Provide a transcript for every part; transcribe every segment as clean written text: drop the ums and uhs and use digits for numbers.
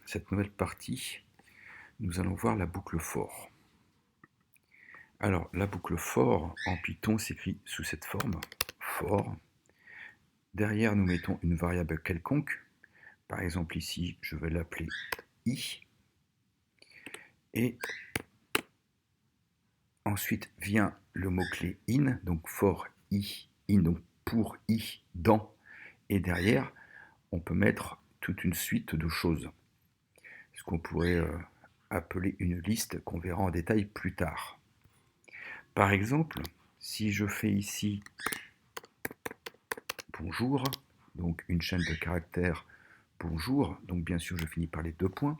cette nouvelle partie, nous allons voir la boucle for. Alors, la boucle for en Python s'écrit sous cette forme, for. Derrière, nous mettons une variable quelconque. Par exemple, ici, je vais l'appeler i. Et ensuite vient le mot-clé in, donc for i, in, donc pour i, dans. Et derrière, on peut mettre toute une suite de choses. Ce qu'on pourrait appeler une liste qu'on verra en détail plus tard. Par exemple, si je fais ici bonjour, donc une chaîne de caractères bonjour, donc bien sûr je finis par les 2 points,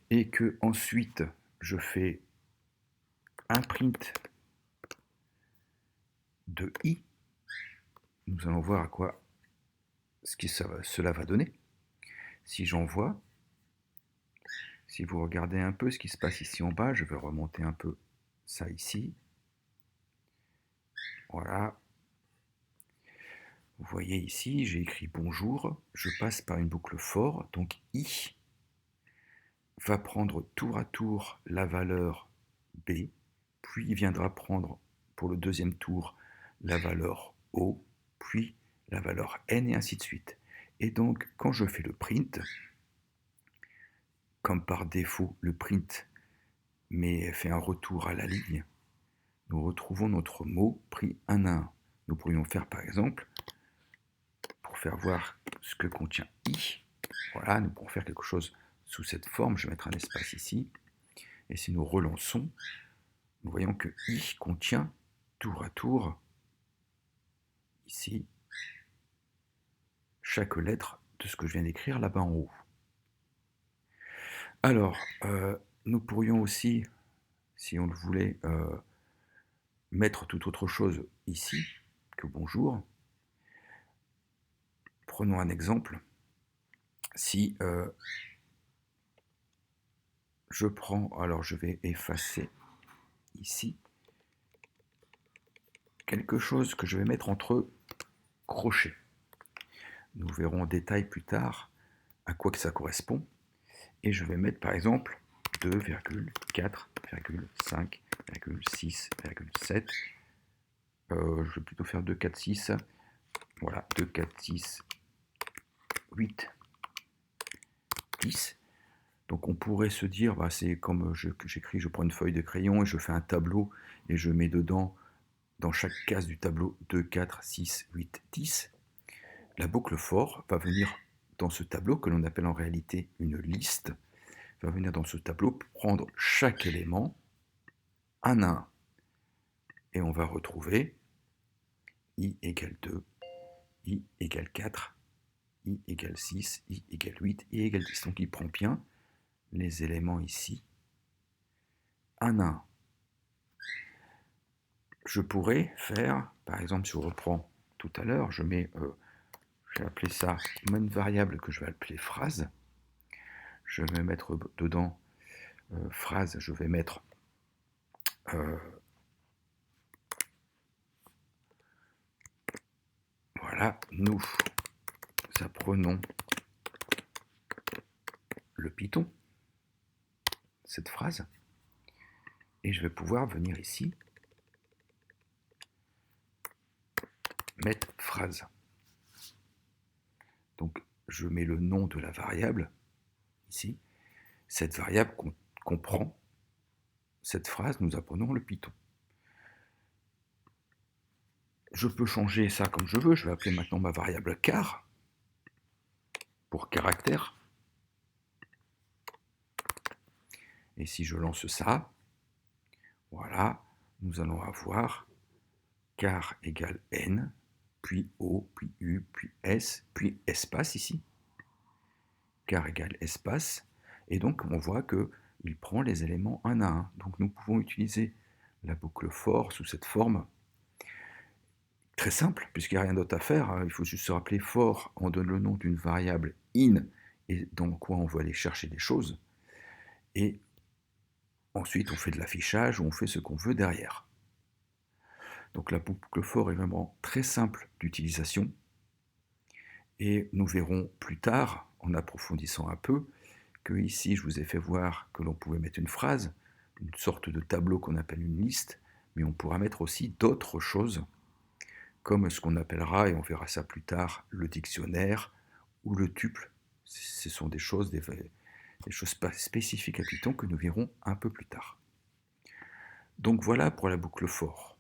et que ensuite je fais un print de i, nous allons voir à quoi cela va donner. Si j'envoie, si vous regardez un peu ce qui se passe ici en bas, je vais remonter un peu ça ici. Voilà. Vous voyez ici, j'ai écrit bonjour, je passe par une boucle for, donc i va prendre tour à tour la valeur b, puis il viendra prendre pour le deuxième tour la valeur o, puis la valeur n et ainsi de suite. Et donc quand je fais le print, comme par défaut le print fait un retour à la ligne, nous retrouvons notre mot pris un à un. Nous pourrions faire par exemple, pour faire voir ce que contient i, voilà, nous pourrons faire quelque chose sous cette forme, je vais mettre un espace ici, et si nous relançons, nous voyons que i contient tour à tour, ici, chaque lettre de ce que je viens d'écrire là-bas en haut. Alors, nous pourrions aussi, si on le voulait, mettre tout autre chose ici que bonjour. Prenons un exemple. Si je prends, alors je vais effacer ici, quelque chose que je vais mettre entre crochets. Nous verrons en détail plus tard à quoi que ça correspond. Et je vais mettre par exemple 2,4,5,6,7. Je vais plutôt faire 2, 4, 6. Voilà, 2, 4, 6, 8, 10. Donc on pourrait se dire, bah, c'est comme j'écris, je prends une feuille de crayon et je fais un tableau et je mets dedans, dans chaque case du tableau, 2, 4, 6, 8, 10. La boucle for va venir dans ce tableau que l'on appelle en réalité une liste, va venir dans ce tableau prendre chaque élément un à un. Et on va retrouver i égale 2, i égale 4, i égale 6, i égale 8, i égale 10. Donc il prend bien les éléments ici, un à un. Je pourrais faire, par exemple, si on reprend tout à l'heure, je vais appeler ça une variable que je vais appeler phrase. Je vais mettre dedans phrase, je vais mettre voilà, nous apprenons le Python, cette phrase, et je vais pouvoir venir ici mettre phrase. Donc je mets le nom de la variable ici. Cette variable comprend cette phrase, nous apprenons le Python. Je peux changer ça comme je veux, je vais appeler maintenant ma variable char, pour caractère. Et si je lance ça, voilà, nous allons avoir char égale n, puis o, puis u, puis s, puis espace ici. Char égale espace. Et donc on voit qu'il prend les éléments un à un. Donc nous pouvons utiliser la boucle for sous cette forme. Très simple, puisqu'il n'y a rien d'autre à faire. Il faut juste se rappeler for, on donne le nom d'une variable in, et dans quoi on veut aller chercher des choses. Et ensuite, on fait de l'affichage ou on fait ce qu'on veut derrière. Donc la boucle for est vraiment très simple d'utilisation. Et nous verrons plus tard, en approfondissant un peu, que ici je vous ai fait voir que l'on pouvait mettre une phrase, une sorte de tableau qu'on appelle une liste, mais on pourra mettre aussi d'autres choses, comme ce qu'on appellera, et on verra ça plus tard, le dictionnaire ou le tuple. Ce sont des choses spécifiques à Python que nous verrons un peu plus tard. Donc voilà pour la boucle for.